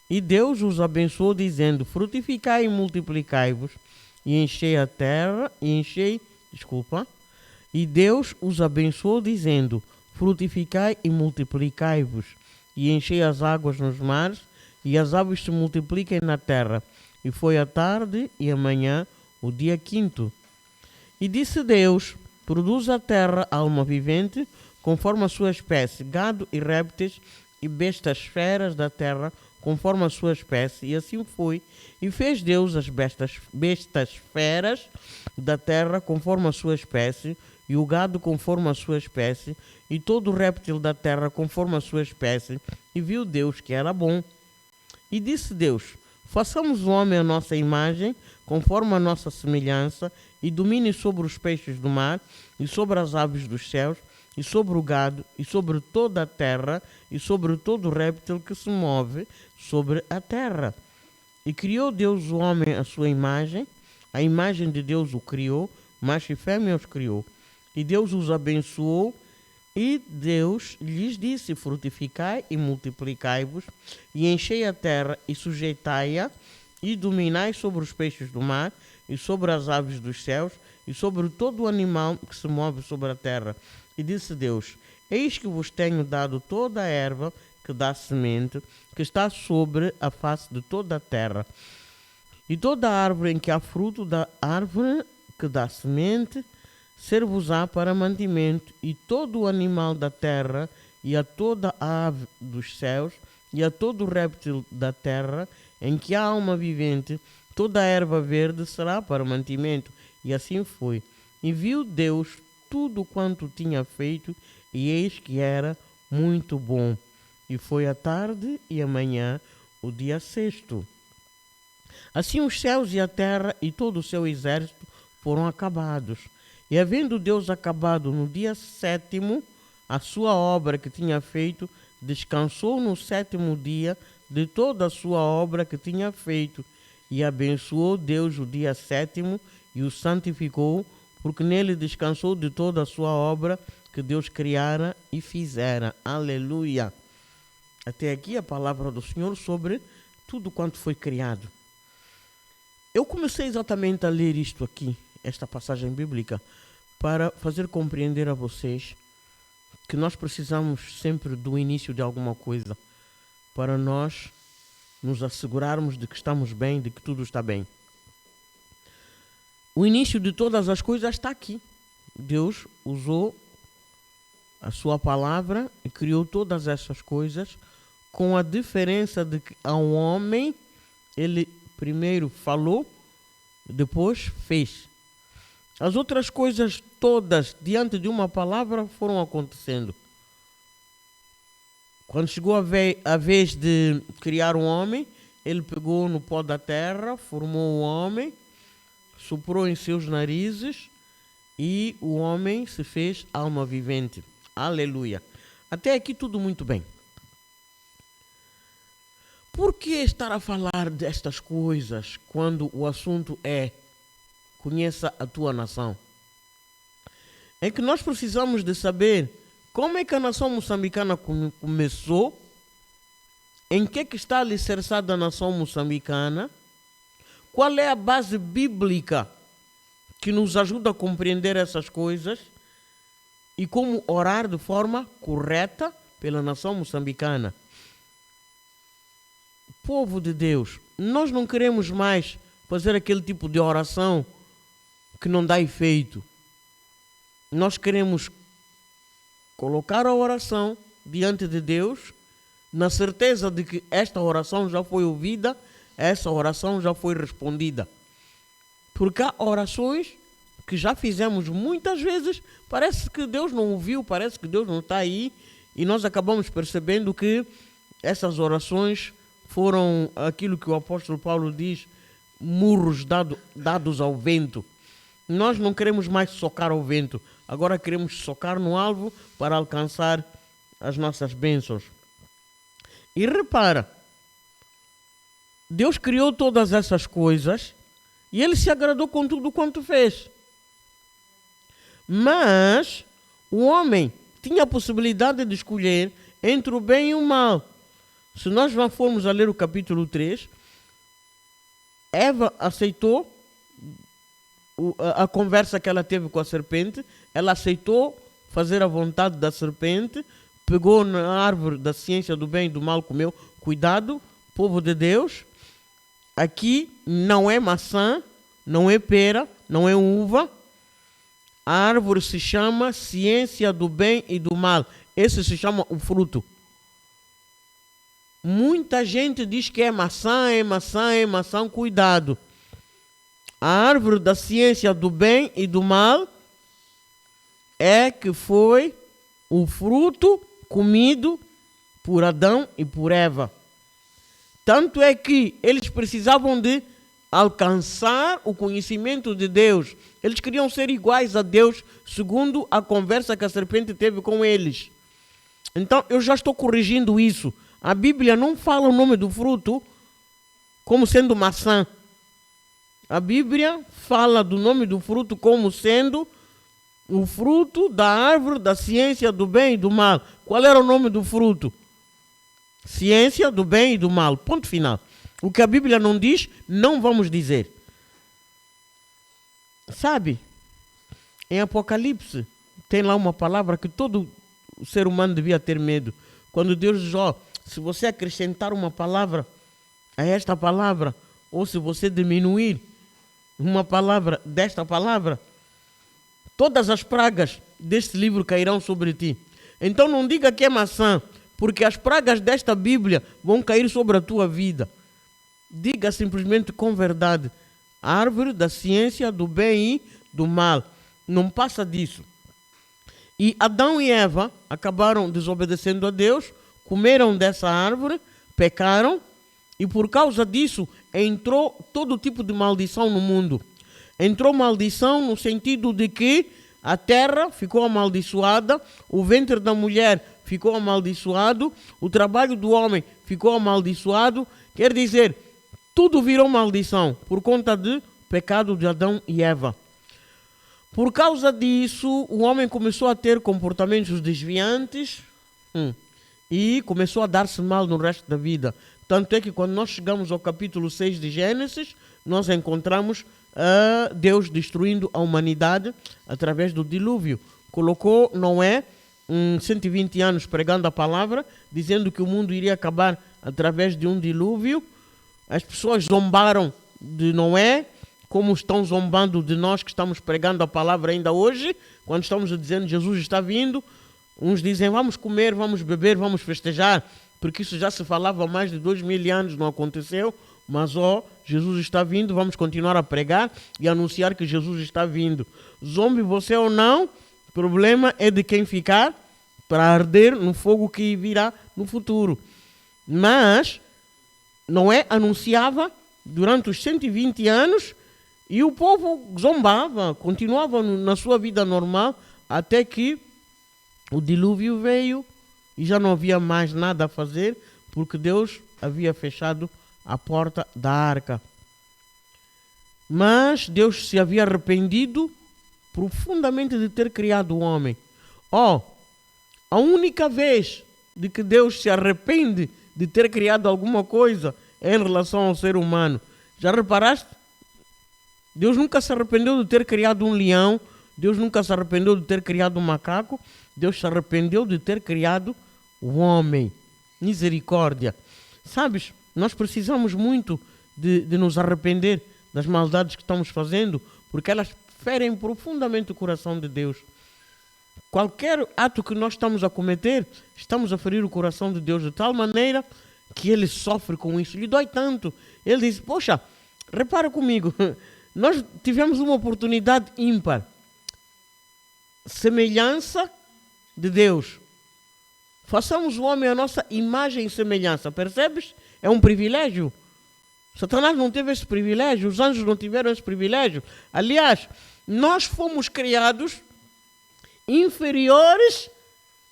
E Deus os abençoou, dizendo: frutificai e multiplicai-vos, e enchei a terra, e Deus os abençoou, dizendo: frutificai e multiplicai-vos, e enchei as águas nos mares, e as aves se multipliquem na terra. E foi a tarde e a manhã, o dia quinto. E disse Deus: produz a terra alma vivente, conforme a sua espécie, gado e répteis, e bestas feras da terra, conforme a sua espécie. E assim foi. E fez Deus as bestas feras da terra, conforme a sua espécie, e o gado conforme a sua espécie, e todo o réptil da terra conforme a sua espécie. E viu Deus que era bom. E disse Deus: façamos o homem à nossa imagem, conforme a nossa semelhança, e domine sobre os peixes do mar, e sobre as aves dos céus, e sobre o gado, e sobre toda a terra, e sobre todo o réptil que se move sobre a terra. E criou Deus o homem à sua imagem, a imagem de Deus o criou, macho e fêmea os criou. E Deus os abençoou, e Deus lhes disse: frutificai e multiplicai-vos, e enchei a terra e sujeitai-a, e dominai sobre os peixes do mar, e sobre as aves dos céus, e sobre todo o animal que se move sobre a terra. E disse Deus: eis que vos tenho dado toda a erva que dá semente, que está sobre a face de toda a terra, e toda a árvore em que há fruto da árvore que dá semente, ser-vos-á para mantimento, e todo o animal da terra, e a toda a ave dos céus, e a todo o réptil da terra, em que há alma vivente, toda a erva verde será para mantimento. E assim foi. E viu Deus tudo quanto tinha feito, e eis que era muito bom. E foi a tarde e a manhã, o dia sexto. Assim os céus e a terra e todo o seu exército foram acabados. E havendo Deus acabado no dia sétimo a sua obra que tinha feito, descansou no sétimo dia de toda a sua obra que tinha feito. E abençoou Deus o dia sétimo e o santificou, porque nele descansou de toda a sua obra que Deus criara e fizera. Aleluia! Até aqui a palavra do Senhor sobre tudo quanto foi criado. Eu comecei exatamente a ler isto aqui, esta passagem bíblica, para fazer compreender a vocês que nós precisamos sempre do início de alguma coisa para nós nos assegurarmos de que estamos bem, de que tudo está bem. O início de todas as coisas está aqui. Deus usou a sua palavra e criou todas essas coisas, com a diferença de que ao homem ele primeiro falou, depois fez. As outras coisas todas diante de uma palavra foram acontecendo. Quando chegou a vez de criar um homem, ele pegou no pó da terra, formou o homem, soprou em seus narizes e o homem se fez alma vivente. Aleluia! Até aqui tudo muito bem. Por que estar a falar destas coisas quando o assunto é conheça a tua nação? É que nós precisamos de saber como é que a nação moçambicana começou, em que está alicerçada a nação moçambicana, qual é a base bíblica que nos ajuda a compreender essas coisas e como orar de forma correta pela nação moçambicana. Povo de Deus, nós não queremos mais fazer aquele tipo de oração que não dá efeito. Nós queremos colocar a oração diante de Deus, na certeza de que esta oração já foi ouvida, essa oração já foi respondida. Porque há orações que já fizemos muitas vezes, parece que Deus não ouviu, parece que Deus não está aí, e nós acabamos percebendo que essas orações foram aquilo que o apóstolo Paulo diz, murros dados ao vento. Nós não queremos mais socar ao vento, agora queremos socar no alvo para alcançar as nossas bênçãos. E repara, Deus criou todas essas coisas e Ele se agradou com tudo quanto fez. Mas o homem tinha a possibilidade de escolher entre o bem e o mal. Se nós formos a ler o capítulo 3, Eva aceitou a conversa que ela teve com a serpente, ela aceitou fazer a vontade da serpente, pegou na árvore da ciência do bem e do mal, comeu. Cuidado, povo de Deus, aqui não é maçã, não é pera, não é uva. A árvore se chama ciência do bem e do mal. Esse se chama o fruto. Muita gente diz que é maçã, é maçã, é maçã. Cuidado. A árvore da ciência do bem e do mal é que foi o fruto comido por Adão e por Eva. Tanto é que eles precisavam de alcançar o conhecimento de Deus. Eles queriam ser iguais a Deus, segundo a conversa que a serpente teve com eles. Então, eu já estou corrigindo isso. A Bíblia não fala o nome do fruto como sendo maçã. A Bíblia fala do nome do fruto como sendo o fruto da árvore da ciência do bem e do mal. Qual era o nome do fruto? Ciência do bem e do mal. Ponto final. O que a Bíblia não diz, não vamos dizer. Sabe, em Apocalipse, tem lá uma palavra que todo ser humano devia ter medo. Quando Deus diz, se você acrescentar uma palavra a esta palavra, ou se você diminuir uma palavra desta palavra, todas as pragas deste livro cairão sobre ti. Então não diga que é maçã, porque as pragas desta Bíblia vão cair sobre a tua vida. Diga simplesmente com verdade, árvore da ciência do bem e do mal. Não passa disso. E Adão e Eva acabaram desobedecendo a Deus, comeram dessa árvore, pecaram, e por causa disso entrou todo tipo de maldição no mundo. Entrou maldição no sentido de que a terra ficou amaldiçoada, o ventre da mulher ficou amaldiçoado, o trabalho do homem ficou amaldiçoado. Quer dizer, tudo virou maldição por conta do pecado de Adão e Eva. Por causa disso, o homem começou a ter comportamentos desviantes e começou a dar-se mal no resto da vida. Tanto é que quando nós chegamos ao capítulo 6 de Gênesis, nós encontramos Deus destruindo a humanidade através do dilúvio. Colocou Noé 120 anos pregando a palavra, dizendo que o mundo iria acabar através de um dilúvio. As pessoas zombaram de Noé, como estão zombando de nós que estamos pregando a palavra ainda hoje, quando estamos dizendo Jesus está vindo. Uns dizem vamos comer, vamos beber, vamos festejar, porque isso já se falava há mais de 2000 anos, não aconteceu. Mas Jesus está vindo, vamos continuar a pregar e anunciar que Jesus está vindo. Zombe você ou não, o problema é de quem ficar para arder no fogo que virá no futuro. Mas Noé anunciava durante os 120 anos e o povo zombava, continuava na sua vida normal, até que o dilúvio veio e já não havia mais nada a fazer, porque Deus havia fechado a porta da arca. Mas Deus se havia arrependido profundamente de ter criado o homem. A única vez de que Deus se arrepende de ter criado alguma coisa é em relação ao ser humano. Já reparaste? Deus nunca se arrependeu de ter criado um leão, Deus nunca se arrependeu de ter criado um macaco, Deus se arrependeu de ter criado o homem. Misericórdia. Sabes, nós precisamos muito de nos arrepender das maldades que estamos fazendo, porque elas ferem profundamente o coração de Deus. Qualquer ato que nós estamos a cometer, estamos a ferir o coração de Deus de tal maneira que ele sofre com isso, lhe dói tanto. Ele diz, poxa, repara comigo, nós tivemos uma oportunidade ímpar, semelhança de Deus. Façamos o homem a nossa imagem e semelhança, percebes? É um privilégio. Satanás não teve esse privilégio, os anjos não tiveram esse privilégio. Aliás, nós fomos criados inferiores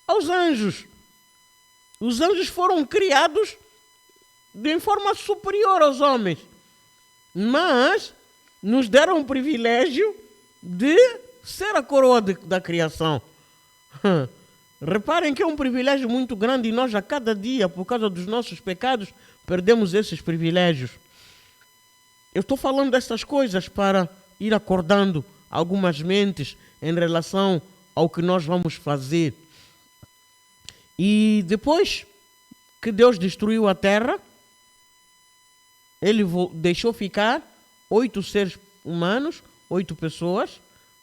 aos anjos. Os anjos foram criados de forma superior aos homens, mas nos deram o privilégio de ser a coroa da criação. Reparem que é um privilégio muito grande e nós a cada dia, por causa dos nossos pecados, perdemos esses privilégios. Eu estou falando dessas coisas para ir acordando algumas mentes em relação ao que nós vamos fazer. E depois que Deus destruiu a terra, Ele deixou ficar 8 seres humanos, 8 pessoas,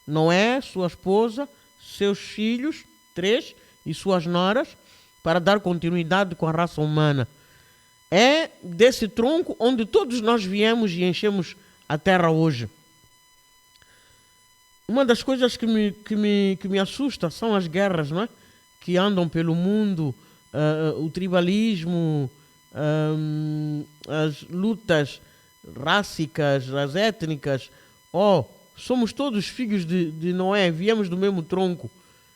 Noé, sua esposa, seus filhos, 3, e suas noras, para dar continuidade com a raça humana. É desse tronco onde todos nós viemos e enchemos a terra hoje. Uma das coisas que me assusta são as guerras, não é? Que andam pelo mundo, o tribalismo, as lutas rássicas, as étnicas. Somos todos filhos de Noé, viemos do mesmo tronco.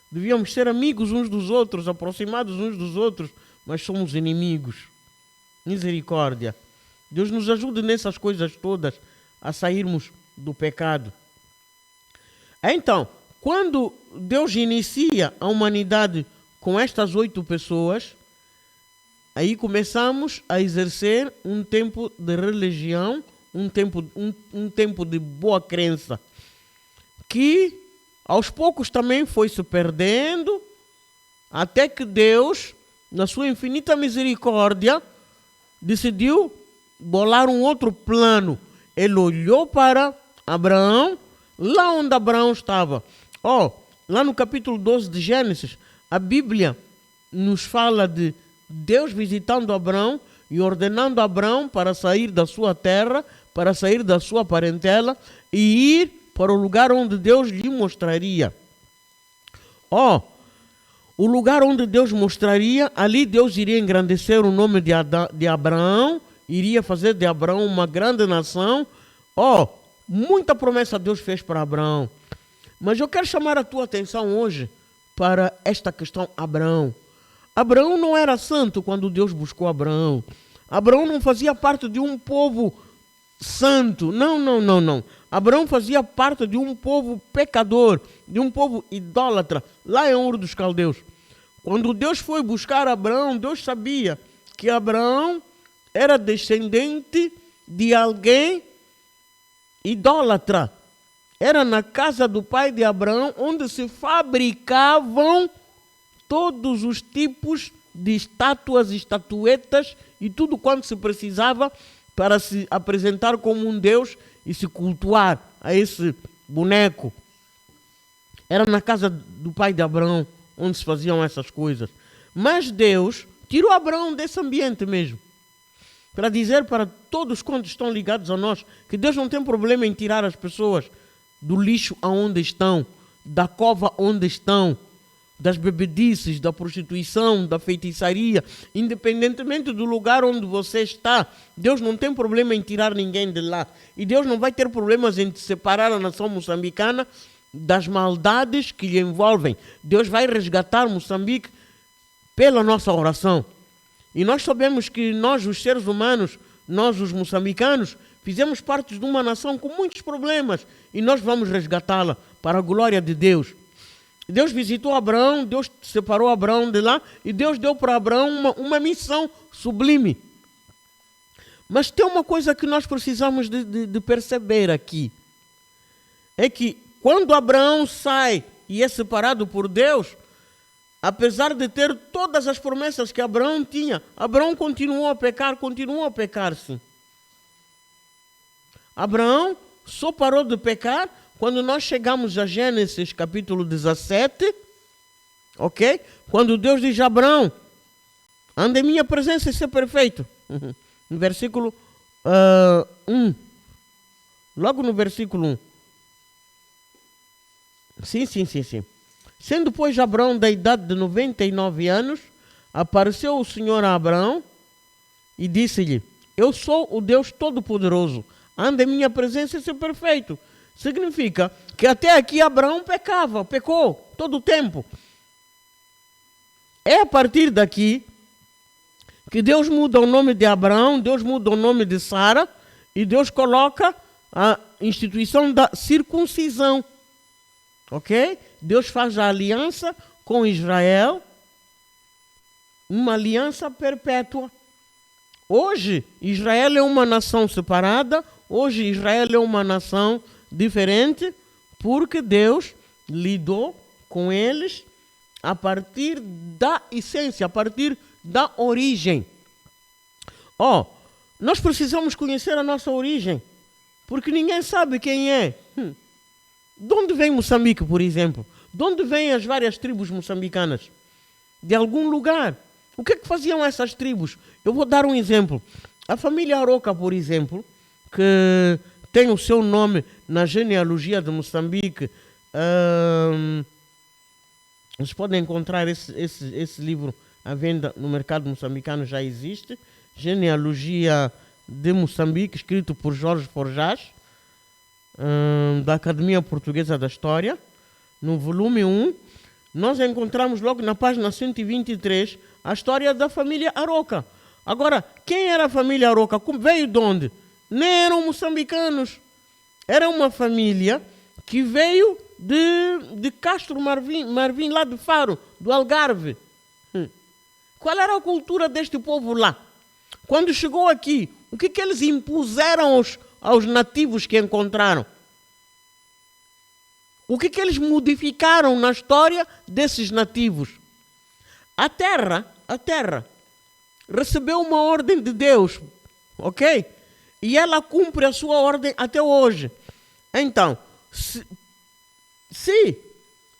Devíamos ser amigos uns dos outros, aproximados uns dos outros, mas somos inimigos. Misericórdia. Deus nos ajude nessas coisas todas a sairmos do pecado. Então, quando Deus inicia a humanidade com estas 8 pessoas, aí começamos a exercer um tempo de religião, um tempo de boa crença, que aos poucos também foi se perdendo, até que Deus, na sua infinita misericórdia, decidiu bolar um outro plano. Ele olhou para Abraão, lá onde Abraão estava. Lá no capítulo 12 de Gênesis, a Bíblia nos fala de Deus visitando Abraão e ordenando Abraão para sair da sua terra, para sair da sua parentela e ir para o lugar onde Deus lhe mostraria. O lugar onde Deus mostraria, ali Deus iria engrandecer o nome de Abraão, iria fazer de Abraão uma grande nação. Muita promessa Deus fez para Abraão. Mas eu quero chamar a tua atenção hoje para esta questão Abraão. Abraão não era santo quando Deus buscou Abraão. Abraão não fazia parte de um povo santo. Não. Abraão fazia parte de um povo pecador, de um povo idólatra, lá em Ur dos Caldeus. Quando Deus foi buscar Abraão, Deus sabia que Abraão era descendente de alguém idólatra. Era na casa do pai de Abraão onde se fabricavam todos os tipos de estátuas, estatuetas e tudo quanto se precisava para se apresentar como um Deus e se cultuar a esse boneco. Era na casa do pai de Abraão onde se faziam essas coisas. Mas Deus tirou Abraão desse ambiente mesmo, para dizer para todos quantos estão ligados a nós que Deus não tem problema em tirar as pessoas do lixo aonde estão, da cova onde estão, das bebedices, da prostituição, da feitiçaria, independentemente do lugar onde você está. Deus não tem problema em tirar ninguém de lá. E Deus não vai ter problemas em separar a nação moçambicana das maldades que lhe envolvem. Deus vai resgatar Moçambique pela nossa oração. E nós sabemos que nós, os seres humanos, nós, os moçambicanos, fizemos parte de uma nação com muitos problemas e nós vamos resgatá-la para a glória de Deus. Deus visitou Abraão, Deus separou Abraão de lá e Deus deu para Abraão uma missão sublime. Mas tem uma coisa que nós precisamos de perceber aqui. É que quando Abraão sai e é separado por Deus, apesar de ter todas as promessas que Abraão tinha, Abraão continuou a pecar sim. Abraão só parou de pecar quando nós chegamos a Gênesis capítulo 17, ok? Quando Deus diz a Abraão, anda em minha presença e ser perfeito. No versículo 1. Logo no versículo 1. Sim. Sendo, pois, Abraão da idade de 99 anos, apareceu o Senhor a Abraão e disse-lhe, eu sou o Deus Todo-Poderoso, anda em minha presença e ser perfeito. Significa que até aqui Abraão pecou todo o tempo. É a partir daqui que Deus muda o nome de Abraão, Deus muda o nome de Sara e Deus coloca a instituição da circuncisão. Ok? Deus faz a aliança com Israel uma aliança perpétua. Hoje, Israel é uma nação separada, hoje Israel é uma nação diferente, porque Deus lidou com eles a partir da essência, a partir da origem. Nós precisamos conhecer a nossa origem, porque ninguém sabe quem é. De onde vem Moçambique, por exemplo? De onde vêm as várias tribos moçambicanas? De algum lugar. O que é que faziam essas tribos? Eu vou dar um exemplo. A família Aroca, por exemplo, que tem o seu nome na genealogia de Moçambique. Vocês podem encontrar esse livro à venda no mercado moçambicano, já existe. Genealogia de Moçambique, escrito por Jorge Forjás, da Academia Portuguesa da História. No volume 1, nós encontramos logo na página 123 a história da família Aroca. Agora, quem era a família Aroca? Veio de onde? Nem eram moçambicanos. Era uma família que veio de Castro Marvim, lá de Faro, do Algarve. Qual era a cultura deste povo lá? Quando chegou aqui, o que eles impuseram aos nativos que encontraram? O que eles modificaram na história desses nativos? A terra recebeu uma ordem de Deus, ok? E ela cumpre a sua ordem até hoje. Então, se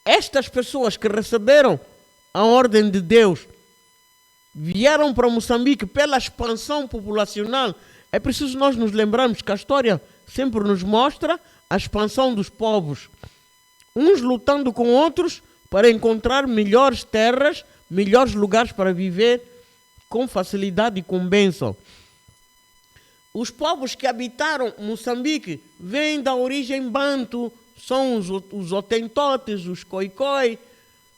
estas pessoas que receberam a ordem de Deus vieram para Moçambique pela expansão populacional, é preciso nós nos lembrarmos que a história sempre nos mostra a expansão dos povos, uns lutando com outros para encontrar melhores terras, melhores lugares para viver com facilidade e com bênção. Os povos que habitaram Moçambique vêm da origem banto, são os otentotes, os coicoi,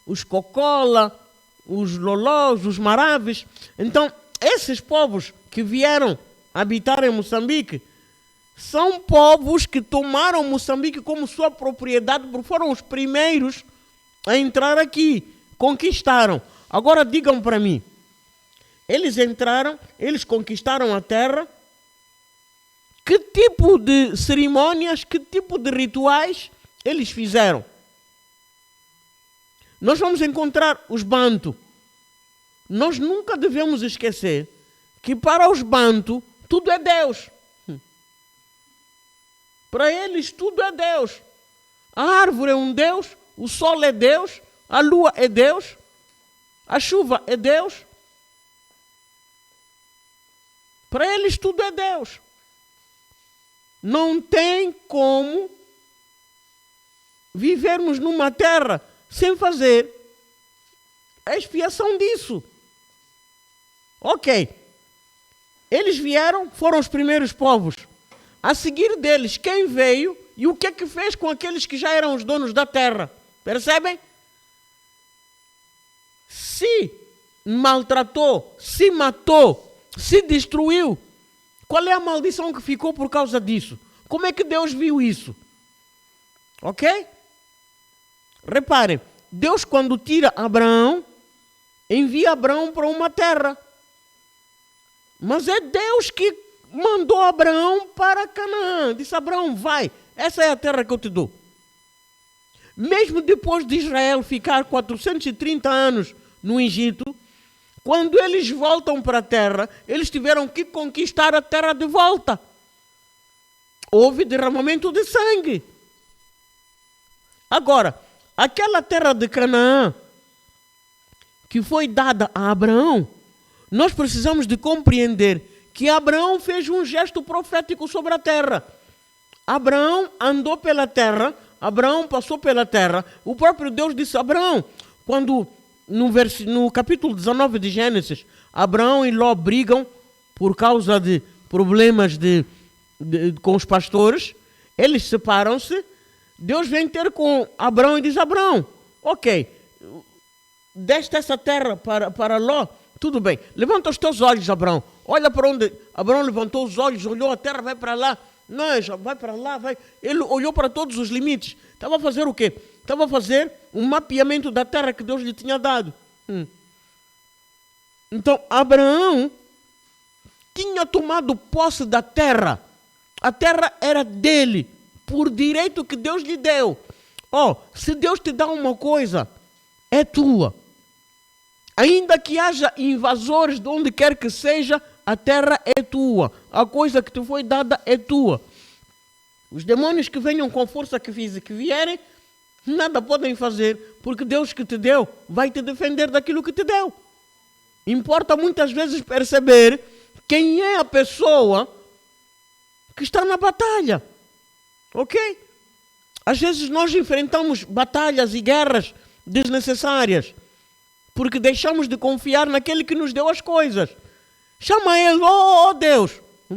os cocola, os lolós, os maraves. Então, esses povos que vieram habitar em Moçambique são povos que tomaram Moçambique como sua propriedade, porque foram os primeiros a entrar aqui, conquistaram. Agora digam para mim, eles entraram, eles conquistaram a terra, que tipo de cerimônias, que tipo de rituais eles fizeram? Nós vamos encontrar os bantu. Nós nunca devemos esquecer que para os bantu tudo é Deus. Para eles tudo é Deus. A árvore é um Deus, o sol é Deus, a lua é Deus, a chuva é Deus. Para eles tudo é Deus. Não tem como vivermos numa terra sem fazer a expiação disso. Ok. Eles vieram, foram os primeiros povos. A seguir deles, quem veio e o que é que fez com aqueles que já eram os donos da terra? Percebem? Se maltratou, se matou, se destruiu, qual é a maldição que ficou por causa disso? Como é que Deus viu isso? Ok? Reparem, Deus quando tira Abraão, envia Abraão para uma terra. Mas é Deus que mandou Abraão para Canaã. Disse, Abraão, vai, essa é a terra que eu te dou. Mesmo depois de Israel ficar 430 anos no Egito, quando eles voltam para a terra, eles tiveram que conquistar a terra de volta. Houve derramamento de sangue. Agora, aquela terra de Canaã, que foi dada a Abraão, nós precisamos de compreender que Abraão fez um gesto profético sobre a terra. Abraão andou pela terra, Abraão passou pela terra. O próprio Deus disse a Abraão, quando no capítulo 19 de Gênesis, Abraão e Ló brigam por causa de problemas com os pastores, eles separam-se, Deus vem ter com Abraão e diz, Abraão, ok, deste essa terra para Ló, tudo bem, levanta os teus olhos, Abraão, olha para onde. Abraão levantou os olhos, olhou a terra, vai para lá, não, já vai para lá, vai. Ele olhou para todos os limites, estava a fazer o quê? Estava a fazer um mapeamento da terra que Deus lhe tinha dado. Então, Abraão tinha tomado posse da terra. A terra era dele, por direito que Deus lhe deu. Se Deus te dá uma coisa, é tua. Ainda que haja invasores de onde quer que seja, a terra é tua. A coisa que te foi dada é tua. Os demônios que venham com força que vierem, nada podem fazer, porque Deus que te deu vai te defender daquilo que te deu. Importa muitas vezes perceber quem é a pessoa que está na batalha. Ok? Às vezes nós enfrentamos batalhas e guerras desnecessárias, porque deixamos de confiar naquele que nos deu as coisas. Chama ele, Deus,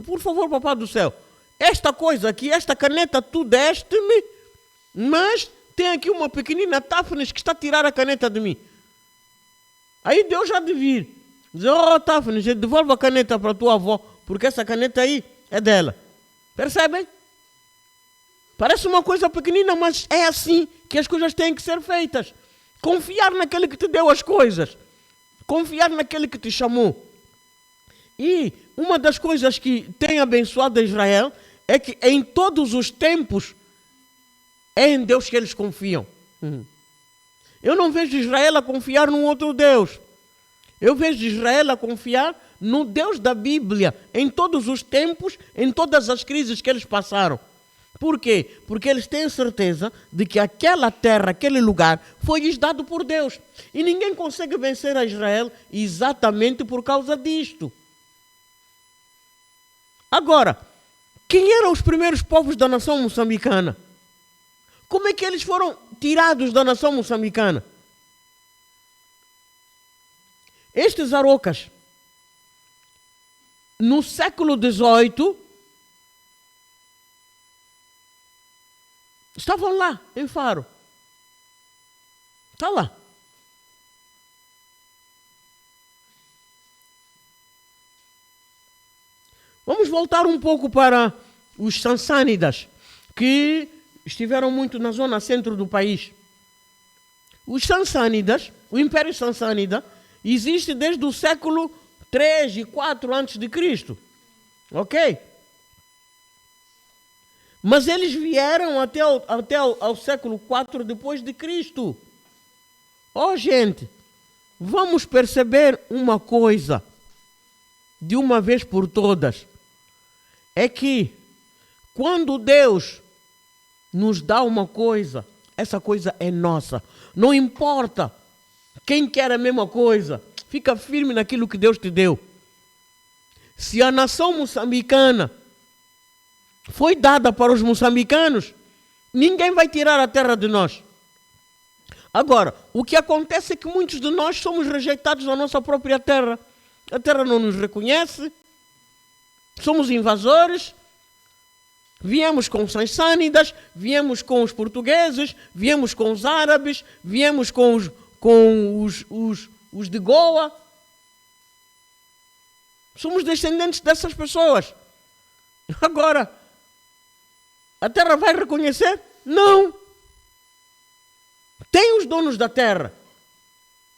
por favor, Papai do céu, esta coisa aqui, esta caneta tu deste-me, mas tem aqui uma pequenina Táfnis que está a tirar a caneta de mim. Aí Deus já de vir, diz, Táfnis, devolve a caneta para a tua avó, porque essa caneta aí é dela. Percebem? Parece uma coisa pequenina, mas é assim que as coisas têm que ser feitas. Confiar naquele que te deu as coisas. Confiar naquele que te chamou. E uma das coisas que tem abençoado Israel é que em todos os tempos é em Deus que eles confiam. Eu não vejo Israel a confiar num outro Deus. Eu vejo Israel a confiar no Deus da Bíblia, em todos os tempos, em todas as crises que eles passaram. Por quê? Porque eles têm certeza de que aquela terra, aquele lugar, foi-lhes dado por Deus. E ninguém consegue vencer a Israel exatamente por causa disto. Agora, quem eram os primeiros povos da nação moçambicana? Como é que eles foram tirados da nação moçambicana? Estes arocas, no século XVIII, estavam lá, em Faro. Está lá. Vamos voltar um pouco para os sassânidas, que estiveram muito na zona centro do país. Os sassânidas, o Império Sassânida, existe desde o século 3 e 4 antes de Cristo. Ok? Mas eles vieram até ao século 4 depois de Cristo. Gente, vamos perceber uma coisa, de uma vez por todas. É que, quando Deus nos dá uma coisa, essa coisa é nossa. Não importa quem quer a mesma coisa, fica firme naquilo que Deus te deu. Se a nação moçambicana foi dada para os moçambicanos, ninguém vai tirar a terra de nós. Agora, o que acontece é que muitos de nós somos rejeitados na nossa própria terra. A terra não nos reconhece, somos invasores, viemos com os sassânidas, viemos com os portugueses, viemos com os árabes, viemos com os de Goa. Somos descendentes dessas pessoas. Agora, a terra vai reconhecer? Não. Tem os donos da terra,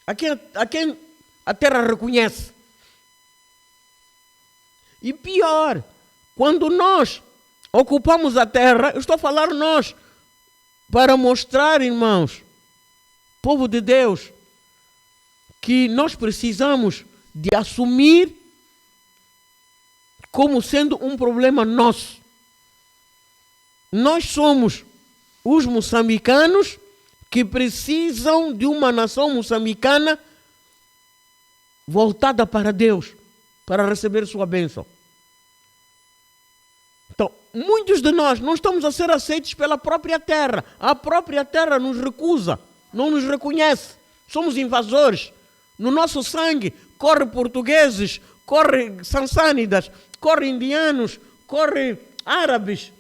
a quem a terra reconhece. E pior, quando nós ocupamos a terra, eu estou a falar nós, para mostrar, irmãos, povo de Deus, que nós precisamos de assumir como sendo um problema nosso. Nós somos os moçambicanos que precisam de uma nação moçambicana voltada para Deus, para receber sua bênção. Então, muitos de nós não estamos a ser aceitos pela própria terra. A própria terra nos recusa, não nos reconhece. Somos invasores. No nosso sangue corre portugueses, corre sassânidas, corre indianos, corre árabes.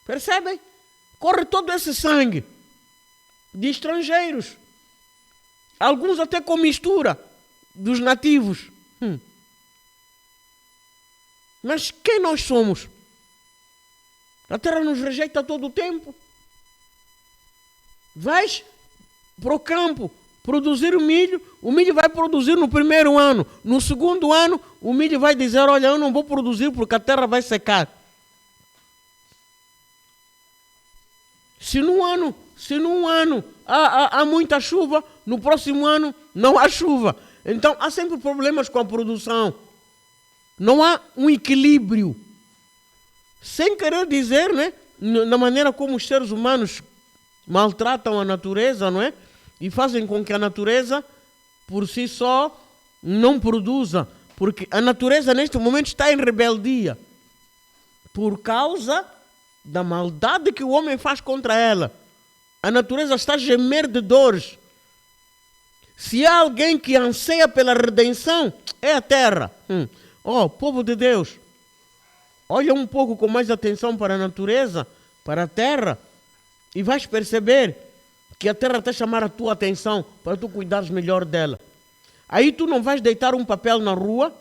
Percebem? Corre todo esse sangue de estrangeiros. Alguns até com mistura dos nativos. Mas quem nós somos? A terra nos rejeita todo o tempo. Vais para o campo, produzir o milho vai produzir no primeiro ano. No segundo ano, o milho vai dizer, olha, eu não vou produzir porque a terra vai secar. Se num ano há muita chuva, no próximo ano não há chuva. Então há sempre problemas com a produção. Não há um equilíbrio. Sem querer dizer, né, na maneira como os seres humanos maltratam a natureza, não é? E fazem com que a natureza, por si só, não produza. Porque a natureza, neste momento, está em rebeldia. Por causa da maldade que o homem faz contra ela. A natureza está a gemer de dores. Se há alguém que anseia pela redenção, é a terra. Povo de Deus, olha um pouco com mais atenção para a natureza, para a terra, e vais perceber que a terra está a chamar a tua atenção para tu cuidares melhor dela. Aí tu não vais deitar um papel na rua,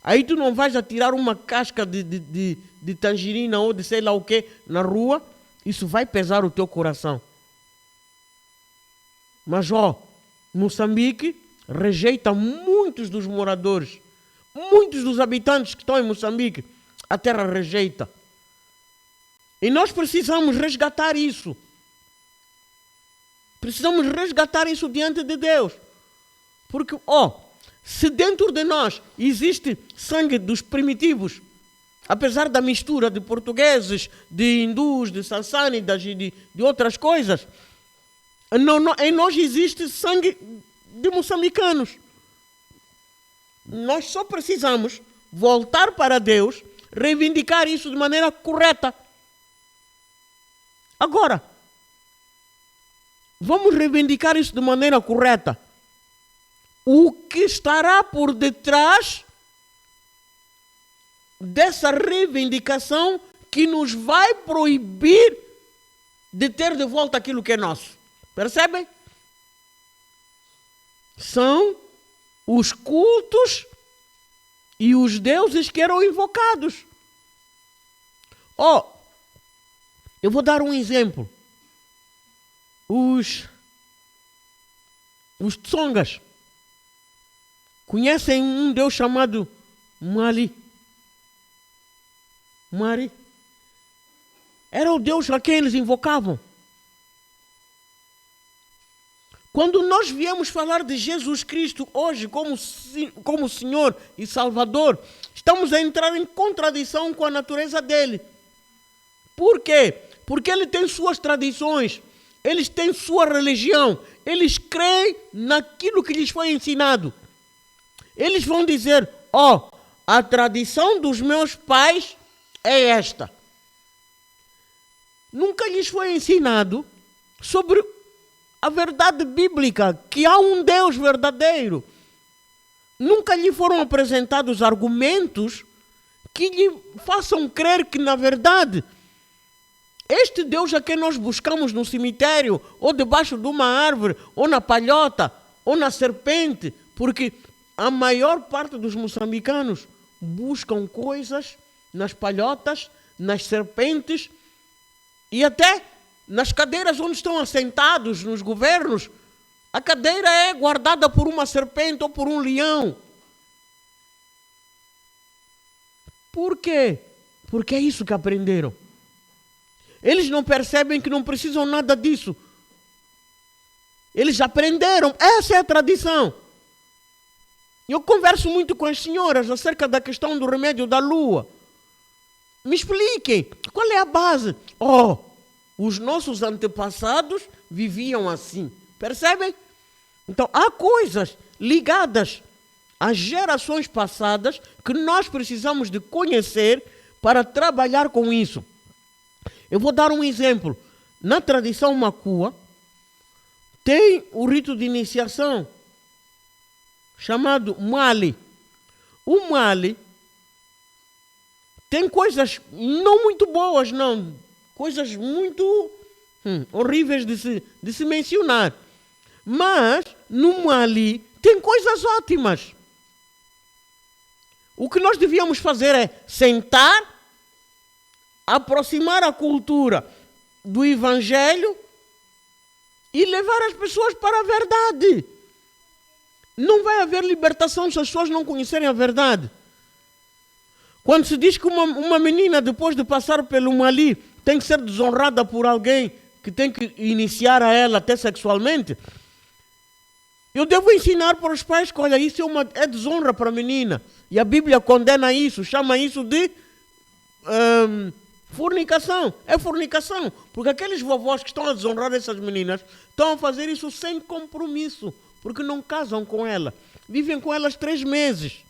aí tu não vais atirar uma casca de tangerina ou de sei lá o que na rua, isso vai pesar o teu coração. Mas Moçambique rejeita muitos dos moradores, muitos dos habitantes que estão em Moçambique, a terra rejeita. E nós precisamos resgatar isso. Precisamos resgatar isso diante de Deus. Porque, se dentro de nós existe sangue dos primitivos, apesar da mistura de portugueses, de hindus, de sassânidas e de outras coisas, em nós existe sangue de moçambicanos. Nós só precisamos voltar para Deus, reivindicar isso de maneira correta. Agora, vamos reivindicar isso de maneira correta. O que estará por detrás dessa reivindicação que nos vai proibir de ter de volta aquilo que é nosso? Percebem? São os cultos e os deuses que eram invocados. Eu vou dar um exemplo. Os Tsongas conhecem um deus chamado Mari. Era o deus a quem eles invocavam. Quando nós viemos falar de Jesus Cristo hoje como Senhor e Salvador, estamos a entrar em contradição com a natureza dele. Por quê? Porque ele tem suas tradições, eles têm sua religião, eles creem naquilo que lhes foi ensinado. Eles vão dizer, a tradição dos meus pais é esta. Nunca lhes foi ensinado sobre a verdade bíblica, que há um Deus verdadeiro. Nunca lhe foram apresentados argumentos que lhe façam crer que, na verdade, este Deus a quem nós buscamos no cemitério, ou debaixo de uma árvore, ou na palhota, ou na serpente, porque a maior parte dos moçambicanos buscam coisas nas palhotas, nas serpentes e até nas cadeiras onde estão assentados nos governos. A cadeira é guardada por uma serpente ou por um leão. Por quê? Porque é isso que aprenderam. Eles não percebem que não precisam nada disso. Eles aprenderam. Essa é a tradição. Eu converso muito com as senhoras acerca da questão do remédio da lua. Me expliquem, qual é a base? Os nossos antepassados viviam assim. Percebem? Então, há coisas ligadas às gerações passadas que nós precisamos de conhecer para trabalhar com isso. Eu vou dar um exemplo. Na tradição macua, tem o rito de iniciação chamado Mali. O Mali tem coisas não muito boas, não. Coisas muito horríveis de se mencionar. Mas, no Mali, tem coisas ótimas. O que nós devíamos fazer é sentar, aproximar a cultura do Evangelho e levar as pessoas para a verdade. Não vai haver libertação se as pessoas não conhecerem a verdade. Quando se diz que uma menina, depois de passar pelo Mali, tem que ser desonrada por alguém que tem que iniciar a ela até sexualmente, eu devo ensinar para os pais que, olha, isso é desonra para a menina. E a Bíblia condena isso, chama isso de fornicação. É fornicação. Porque aqueles vovós que estão a desonrar essas meninas estão a fazer isso sem compromisso, porque não casam com ela. Vivem com elas 3 meses.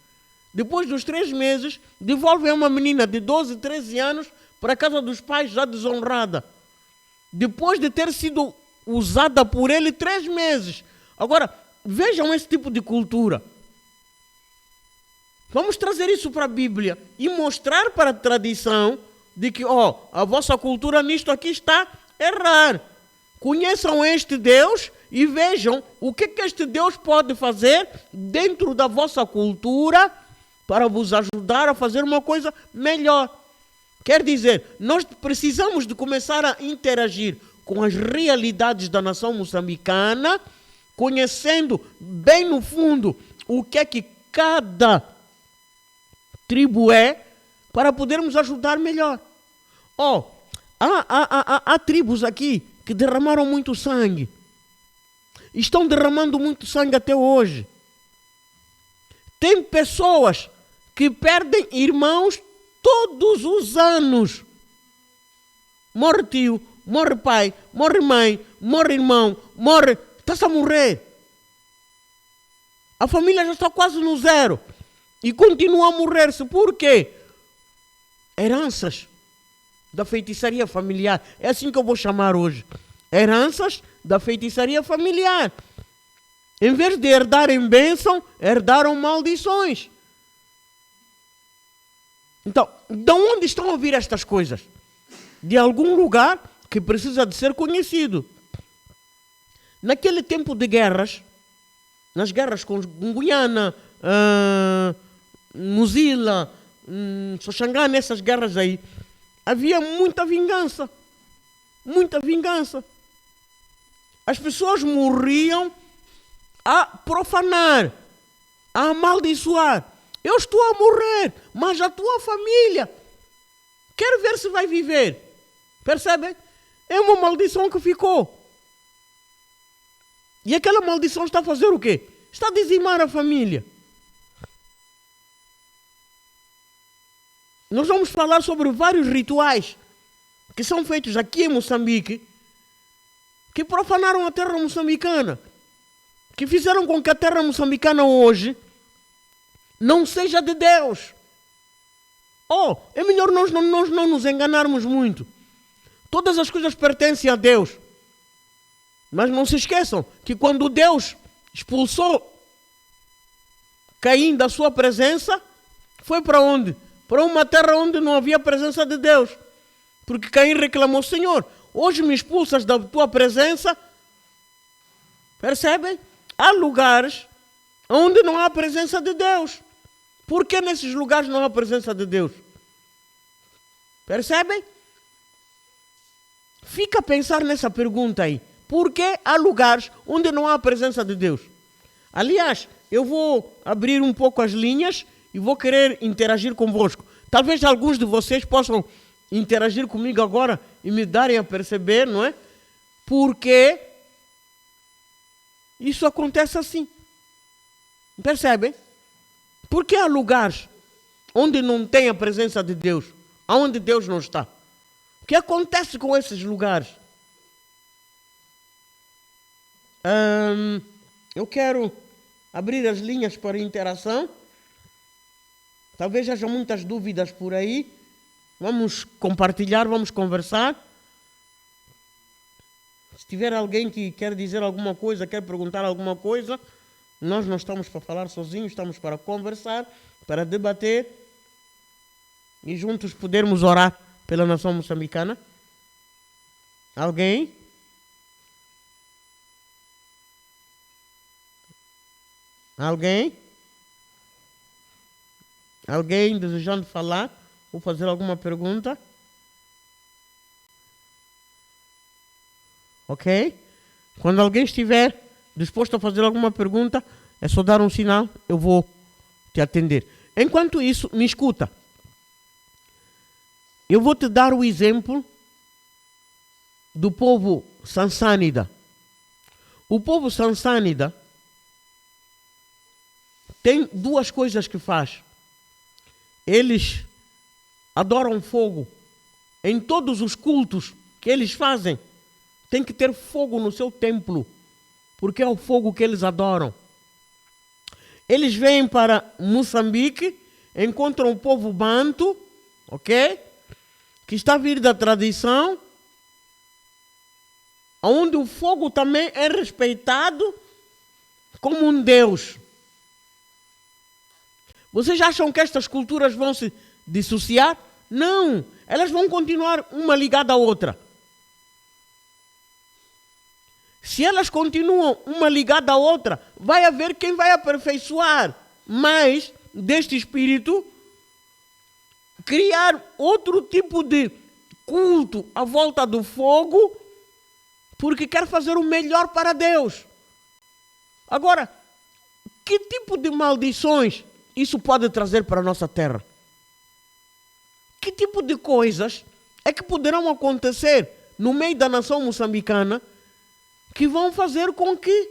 Depois dos 3 meses, devolvem uma menina de 12, 13 anos para a casa dos pais já desonrada. Depois de ter sido usada por ele 3 meses. Agora, vejam esse tipo de cultura. Vamos trazer isso para a Bíblia e mostrar para a tradição de que, a vossa cultura nisto aqui está a errar. Conheçam este Deus e vejam o que este Deus pode fazer dentro da vossa cultura para vos ajudar a fazer uma coisa melhor. Quer dizer, nós precisamos de começar a interagir com as realidades da nação moçambicana, conhecendo bem no fundo o que é que cada tribo é, para podermos ajudar melhor. Há tribos aqui que derramaram muito sangue. Estão derramando muito sangue até hoje. Tem pessoas que perdem irmãos todos os anos. Morre tio, morre pai, morre mãe, morre irmão, morre... Está-se a morrer. A família já está quase no zero. E continua a morrer-se. Por quê? Heranças da feitiçaria familiar. É assim que eu vou chamar hoje. Heranças da feitiçaria familiar. Em vez de herdarem bênção, herdaram maldições. Então, de onde estão a vir estas coisas? De algum lugar que precisa de ser conhecido. Naquele tempo de guerras, nas guerras com Guiana, Muzila, Soxangana, essas guerras aí, havia muita vingança. Muita vingança. As pessoas morriam a profanar, a amaldiçoar. Eu estou a morrer, mas a tua família quer ver se vai viver. Percebem? É uma maldição que ficou. E aquela maldição está a fazer o quê? Está a dizimar a família. Nós vamos falar sobre vários rituais que são feitos aqui em Moçambique, que profanaram a terra moçambicana, que fizeram com que a terra moçambicana hoje não seja de Deus. É melhor nós não nos enganarmos muito. Todas as coisas pertencem a Deus. Mas não se esqueçam que quando Deus expulsou Caim da sua presença, foi para onde? Para uma terra onde não havia presença de Deus. Porque Caim reclamou: Senhor, hoje me expulsas da tua presença. Percebem? Há lugares onde não há presença de Deus. Por que nesses lugares não há presença de Deus? Percebem? Fica a pensar nessa pergunta aí. Por que há lugares onde não há presença de Deus? Aliás, eu vou abrir um pouco as linhas e vou querer interagir convosco. Talvez alguns de vocês possam interagir comigo agora e me darem a perceber, não é? Por que isso acontece assim. Percebem? Por que há lugares onde não tem a presença de Deus? Onde Deus não está? O que acontece com esses lugares? Eu quero abrir as linhas para interação. Talvez haja muitas dúvidas por aí. Vamos compartilhar, vamos conversar. Se tiver alguém que quer dizer alguma coisa, quer perguntar alguma coisa, nós não estamos para falar sozinhos, estamos para conversar, para debater e juntos podermos orar pela nação moçambicana. Alguém? Alguém? Alguém desejando falar ou fazer alguma pergunta? Ok? Quando alguém estiver disposto a fazer alguma pergunta, é só dar um sinal, eu vou te atender. Enquanto isso, me escuta. Eu vou te dar o exemplo do povo sansânida. O povo sansânida tem duas coisas que faz. Eles adoram fogo. Em todos os cultos que eles fazem, tem que ter fogo no seu templo, porque é o fogo que eles adoram. Eles vêm para Moçambique, encontram o povo banto, ok? Que está a vir da tradição, onde o fogo também é respeitado como um Deus. Vocês acham que estas culturas vão se dissociar? Não, elas vão continuar uma ligada à outra. Se elas continuam uma ligada à outra, vai haver quem vai aperfeiçoar mais deste espírito, criar outro tipo de culto à volta do fogo, porque quer fazer o melhor para Deus. Agora, que tipo de maldições isso pode trazer para a nossa terra? Que tipo de coisas é que poderão acontecer no meio da nação moçambicana que vão fazer com que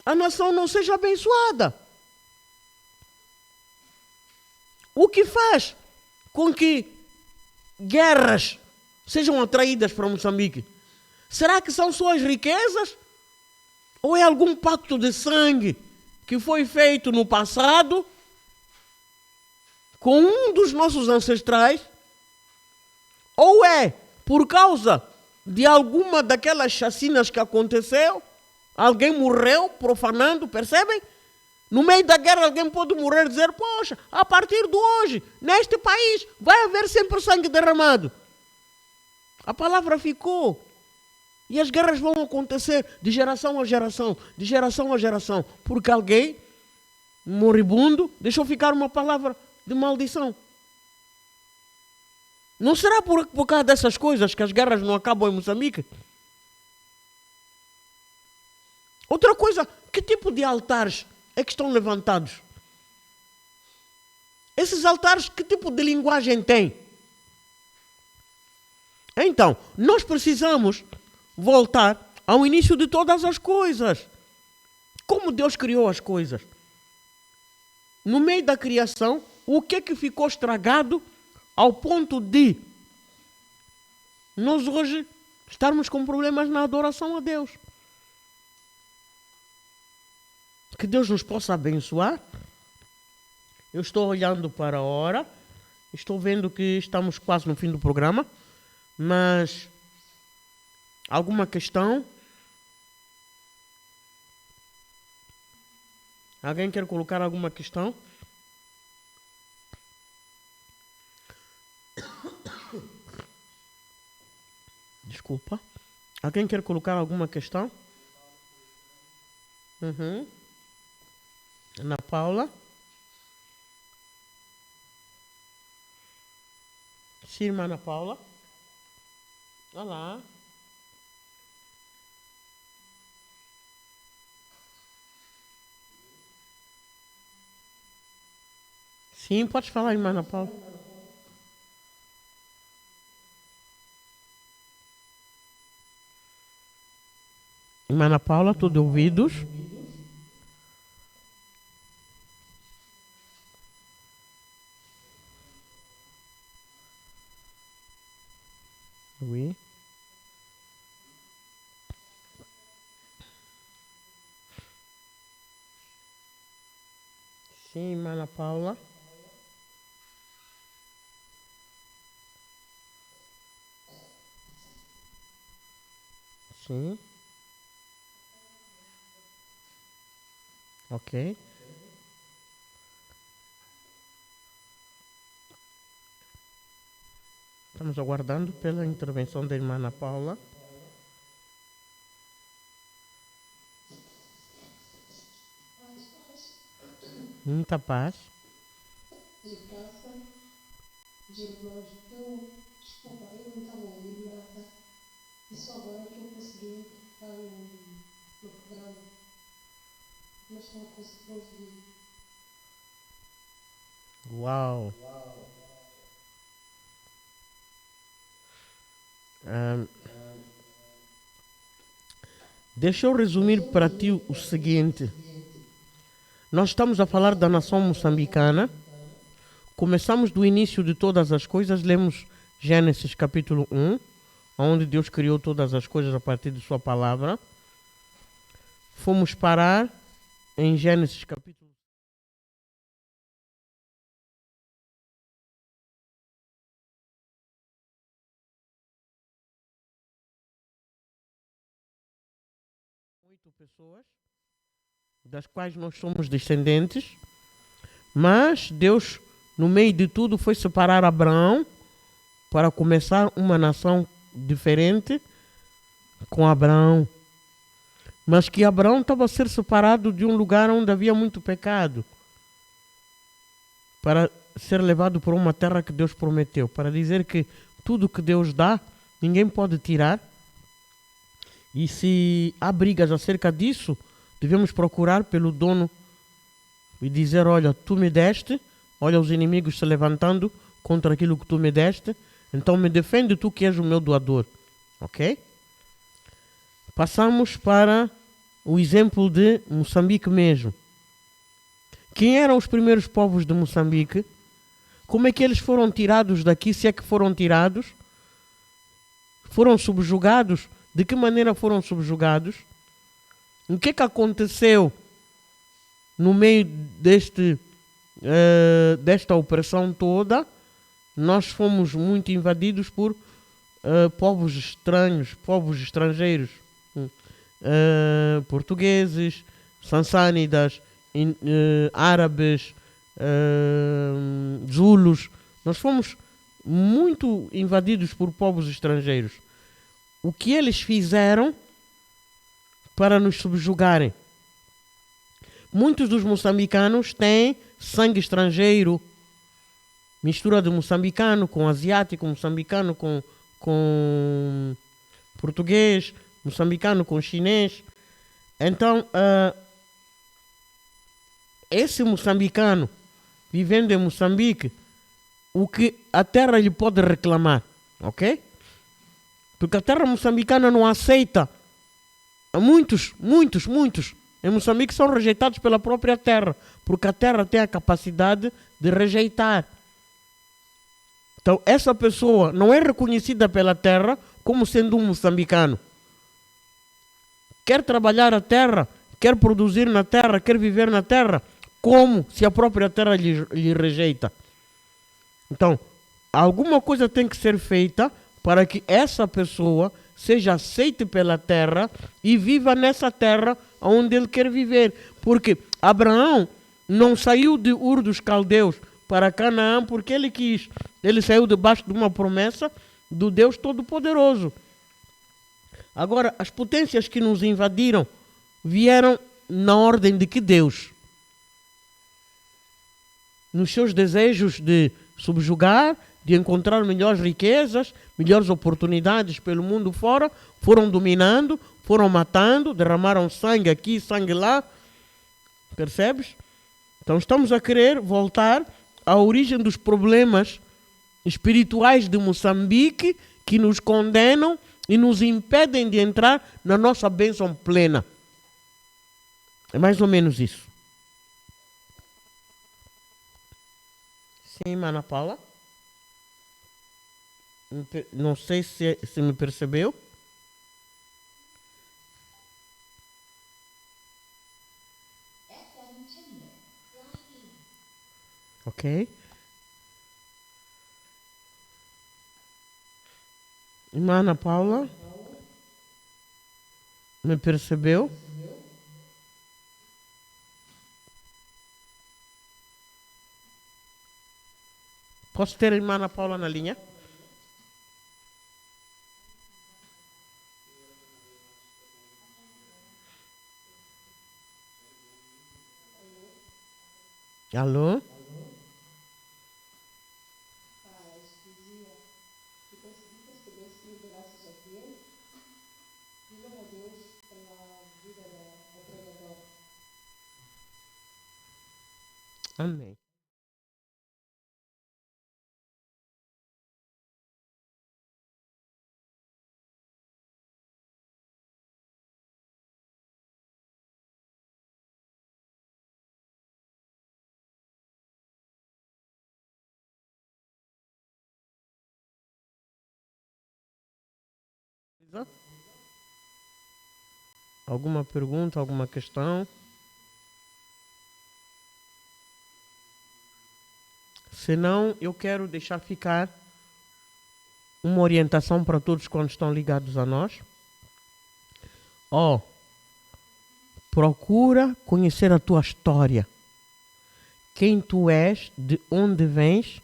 a nação não seja abençoada? O que faz com que guerras sejam atraídas para Moçambique? Será que são só as riquezas? Ou é algum pacto de sangue que foi feito no passado com um dos nossos ancestrais? Ou é por causa de alguma daquelas chacinas que aconteceu? Alguém morreu profanando, percebem? No meio da guerra alguém pode morrer e dizer: poxa, a partir de hoje, neste país, vai haver sempre sangue derramado. A palavra ficou. E as guerras vão acontecer de geração a geração, de geração a geração, porque alguém, moribundo, deixou ficar uma palavra de maldição. Não será por causa dessas coisas que as guerras não acabam em Moçambique? Outra coisa, que tipo de altares é que estão levantados? Esses altares, que tipo de linguagem têm? Então, nós precisamos voltar ao início de todas as coisas. Como Deus criou as coisas. No meio da criação, o que é que ficou estragado ao ponto de nós hoje estarmos com problemas na adoração a Deus? Que Deus nos possa abençoar. Eu estou olhando para a hora, estou vendo que estamos quase no fim do programa, mas alguma questão? Alguém quer colocar alguma questão? Desculpa. Alguém quer colocar alguma questão? Ana Paula? Sim, irmã Ana Paula? Olá. Sim, pode falar, irmã Ana Paula. Irmã Ana Paula, tudo ouvidos? Oui. Sim, irmã Ana Paula. Sim. Ok. Estamos aguardando pela intervenção da irmã Ana Paula. Muita paz. De graça, de irmãos, desculpa, eu não estava ouvindo nada. E só agora que eu consegui entrar no no programa, mas não consegui ouvir. Uau! Ahm, deixa eu resumir para ti o seguinte. Nós estamos a falar da nação moçambicana. Começamos do início de todas as coisas, lemos Gênesis capítulo 1, onde Deus criou todas as coisas a partir de sua palavra. Fomos parar em Gênesis capítulo 8 pessoas, das quais nós somos descendentes, mas Deus, no meio de tudo, foi separar Abraão para começar uma nação diferente com Abraão. Mas que Abraão estava a ser separado de um lugar onde havia muito pecado, para ser levado para uma terra que Deus prometeu, para dizer que tudo que Deus dá, ninguém pode tirar. E se há brigas acerca disso, devemos procurar pelo dono e dizer: olha, tu me deste, olha os inimigos se levantando contra aquilo que tu me deste, então me defende, tu que és o meu doador. Ok? Passamos para o exemplo de Moçambique mesmo. Quem eram os primeiros povos de Moçambique? Como é que eles foram tirados daqui, se é que foram tirados? Foram subjugados? De que maneira foram subjugados? O que é que aconteceu no meio desta opressão toda? Nós fomos muito invadidos por povos estranhos, povos estrangeiros, portugueses, sansânidas, árabes, zulos. Nós fomos muito invadidos por povos estrangeiros. O que eles fizeram para nos subjugarem? Muitos dos moçambicanos têm sangue estrangeiro, mistura de moçambicano com asiático, moçambicano com português, moçambicano com chinês. Então, esse moçambicano vivendo em Moçambique, o que a terra lhe pode reclamar, ok? Porque a terra moçambicana não aceita. Muitos em Moçambique são rejeitados pela própria terra, porque a terra tem a capacidade de rejeitar. Então, essa pessoa não é reconhecida pela terra como sendo um moçambicano. Quer trabalhar a terra, quer produzir na terra, quer viver na terra, como se a própria terra lhe rejeita. Então, alguma coisa tem que ser feita para que essa pessoa seja aceita pela terra e viva nessa terra onde ele quer viver. Porque Abraão não saiu de Ur dos Caldeus para Canaã porque ele quis. Ele saiu debaixo de uma promessa do Deus Todo-Poderoso. Agora, as potências que nos invadiram vieram na ordem de que Deus? Nos seus desejos de subjugar, de encontrar melhores riquezas, melhores oportunidades pelo mundo fora, foram dominando, foram matando, derramaram sangue aqui, sangue lá. Percebes? Então estamos a querer voltar à origem dos problemas espirituais de Moçambique que nos condenam e nos impedem de entrar na nossa bênção plena. É mais ou menos isso. Sim, Ana Paula? Não sei se me percebeu. Ok. Irmã Ana Paula? Me percebeu? Posso ter a irmã Ana Paula na linha? Alô? Dizia que consegui perceber que, graças a Deus, viva a Deus pela vida Amém. Alguma pergunta, alguma questão? Se não, eu quero deixar ficar uma orientação para todos quando estão ligados a nós. Procura conhecer a tua história. Quem tu és, de onde vens,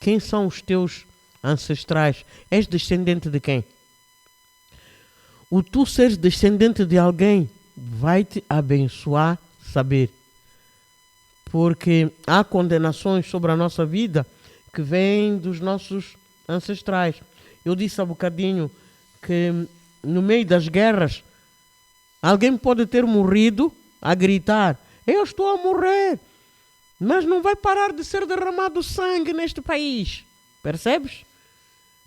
quem são os teus ancestrais. És descendente de quem? O tu seres descendente de alguém vai te abençoar saber. Porque há condenações sobre a nossa vida que vêm dos nossos ancestrais. Eu disse há bocadinho que no meio das guerras alguém pode ter morrido a gritar: eu estou a morrer, mas não vai parar de ser derramado sangue neste país. Percebes?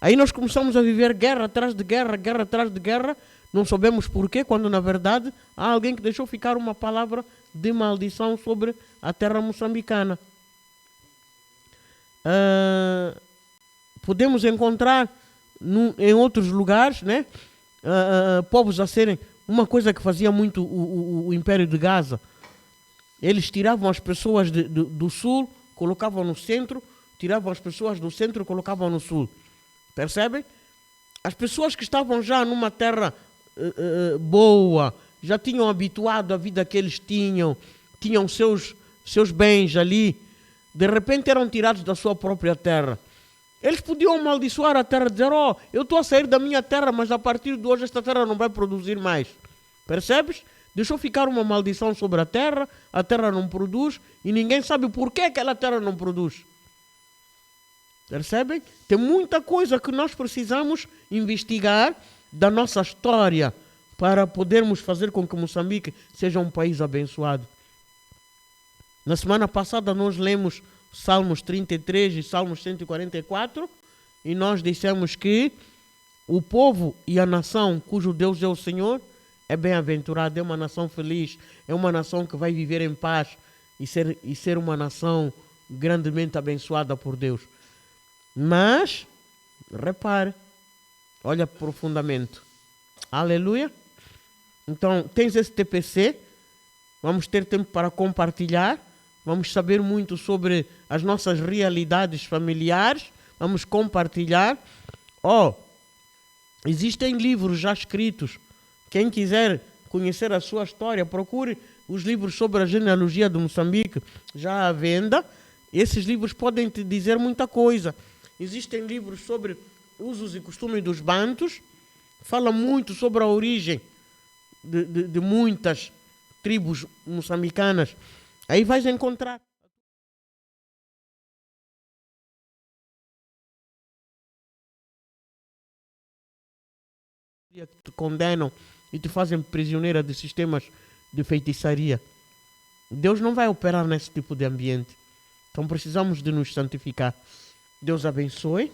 Aí nós começamos a viver guerra atrás de guerra, guerra atrás de guerra. Não sabemos porquê, quando na verdade há alguém que deixou ficar uma palavra de maldição sobre a terra moçambicana. Podemos encontrar em outros lugares, né, povos a serem... Uma coisa que fazia muito o Império de Gaza. Eles tiravam as pessoas do sul, colocavam no centro, tiravam as pessoas do centro e colocavam no sul. Percebem? As pessoas que estavam já numa terra boa, já tinham habituado à vida que eles tinham seus bens ali, de repente eram tirados da sua própria terra. Eles podiam amaldiçoar a terra, dizer: eu estou a sair da minha terra, mas a partir de hoje esta terra não vai produzir mais. Percebes? Deixou ficar uma maldição sobre a terra não produz, e ninguém sabe por que aquela terra não produz. Percebem? Tem muita coisa que nós precisamos investigar da nossa história para podermos fazer com que Moçambique seja um país abençoado. Na semana passada nós lemos Salmos 33 e Salmos 144 e nós dissemos que o povo e a nação cujo Deus é o Senhor é bem-aventurado, é uma nação feliz, é uma nação que vai viver em paz e ser uma nação grandemente abençoada por Deus. Mas, repare, olha profundamente. Aleluia. Então, tens esse TPC, vamos ter tempo para compartilhar, vamos saber muito sobre as nossas realidades familiares, vamos compartilhar. Existem livros já escritos. Quem quiser conhecer a sua história, procure os livros sobre a genealogia de Moçambique, já à venda. Esses livros podem te dizer muita coisa. Existem livros sobre usos e costumes dos bantus, fala muito sobre a origem de muitas tribos moçambicanas. Aí vais encontrar. Que te condenam e te fazem prisioneira de sistemas de feitiçaria. Deus não vai operar nesse tipo de ambiente. Então precisamos de nos santificar. Deus abençoe.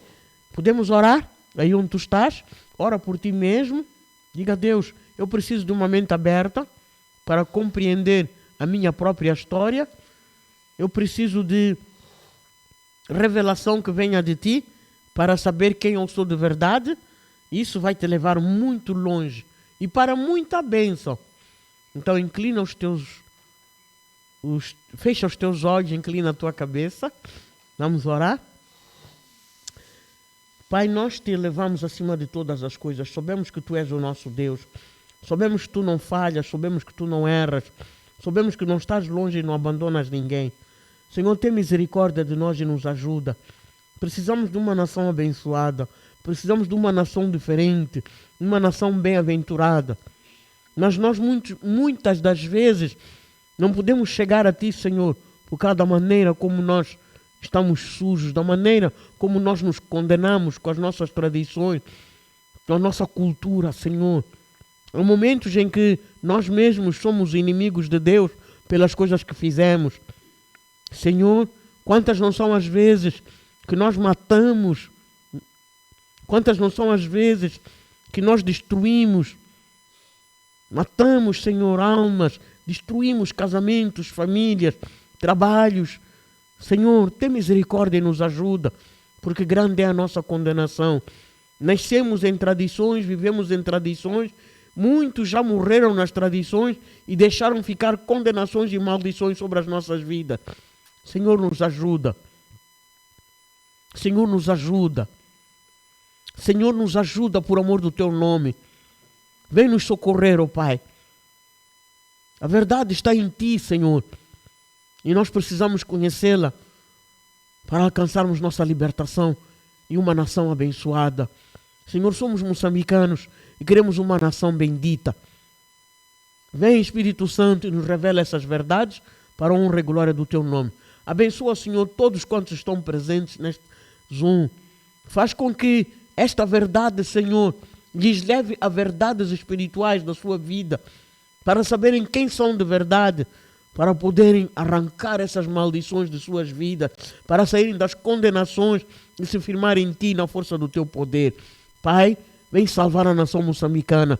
Podemos orar? Aí onde tu estás, ora por ti mesmo. Diga a Deus: eu preciso de uma mente aberta para compreender a minha própria história. Eu preciso de revelação que venha de ti para saber quem eu sou de verdade. Isso vai te levar muito longe e para muita bênção. Então inclina fecha os teus olhos, inclina a tua cabeça. Vamos orar. Pai, nós te elevamos acima de todas as coisas. Sabemos que tu és o nosso Deus. Sabemos que tu não falhas, sabemos que tu não erras. Sabemos que não estás longe e não abandonas ninguém. Senhor, tem misericórdia de nós e nos ajuda. Precisamos de uma nação abençoada. Precisamos de uma nação diferente, uma nação bem-aventurada. Mas nós muitas das vezes não podemos chegar a ti, Senhor, por causa da maneira como nós estamos sujos, da maneira como nós nos condenamos com as nossas tradições, com a nossa cultura, Senhor. Há momentos em que nós mesmos somos inimigos de Deus pelas coisas que fizemos. Senhor, quantas não são as vezes que nós matamos, quantas não são as vezes que nós destruímos, matamos, Senhor, almas, destruímos casamentos, famílias, trabalhos. Senhor, tem misericórdia e nos ajuda, porque grande é a nossa condenação. Nascemos em tradições, vivemos em tradições, muitos já morreram nas tradições e deixaram ficar condenações e maldições sobre as nossas vidas. Senhor, nos ajuda. Senhor, nos ajuda. Senhor, nos ajuda por amor do Teu nome. Vem nos socorrer, ó Pai. A verdade está em Ti, Senhor. E nós precisamos conhecê-la para alcançarmos nossa libertação e uma nação abençoada. Senhor, somos moçambicanos e queremos uma nação bendita. Vem, Espírito Santo, e nos revela essas verdades para a honra e glória do Teu nome. Abençoa, Senhor, todos quantos estão presentes neste Zoom. Faz com que esta verdade, Senhor, lhes leve a verdades espirituais da sua vida, para saberem quem são de verdade, para poderem arrancar essas maldições de suas vidas, para saírem das condenações e se firmarem em Ti, na força do Teu poder. Pai, vem salvar a nação moçambicana.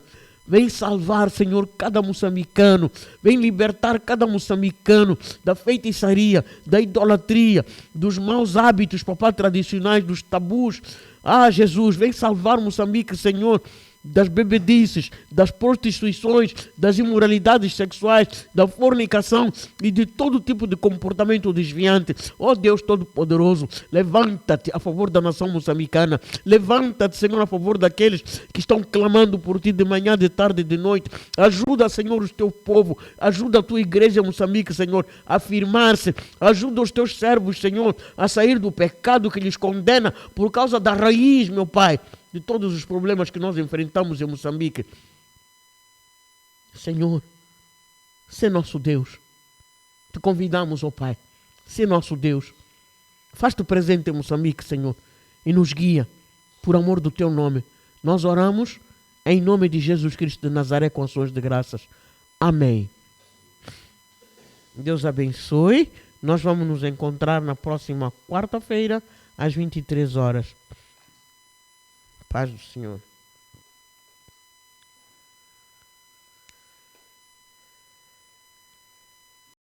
Vem salvar, Senhor, cada moçambicano. Vem libertar cada moçambicano da feitiçaria, da idolatria, dos maus hábitos, papai, tradicionais, dos tabus. Ah, Jesus, vem salvar Moçambique, Senhor, das bebedices, das prostituições, das imoralidades sexuais, da fornicação e de todo tipo de comportamento desviante. Ó Deus Todo-Poderoso, levanta-te a favor da nação moçambicana. Levanta-te, Senhor, a favor daqueles que estão clamando por Ti de manhã, de tarde e de noite. Ajuda, Senhor, o Teu povo. Ajuda a Tua igreja Moçambique, Senhor, a firmar-se. Ajuda os Teus servos, Senhor, a sair do pecado que lhes condena por causa da raiz, meu Pai, de todos os problemas que nós enfrentamos em Moçambique. Senhor, sê nosso Deus. Te convidamos, ó Pai, sê nosso Deus. Faz-te presente em Moçambique, Senhor, e nos guia, por amor do Teu nome. Nós oramos em nome de Jesus Cristo de Nazaré com ações de graças. Amém. Deus abençoe. Nós vamos nos encontrar na próxima quarta-feira, às 23 horas. Paz do Senhor.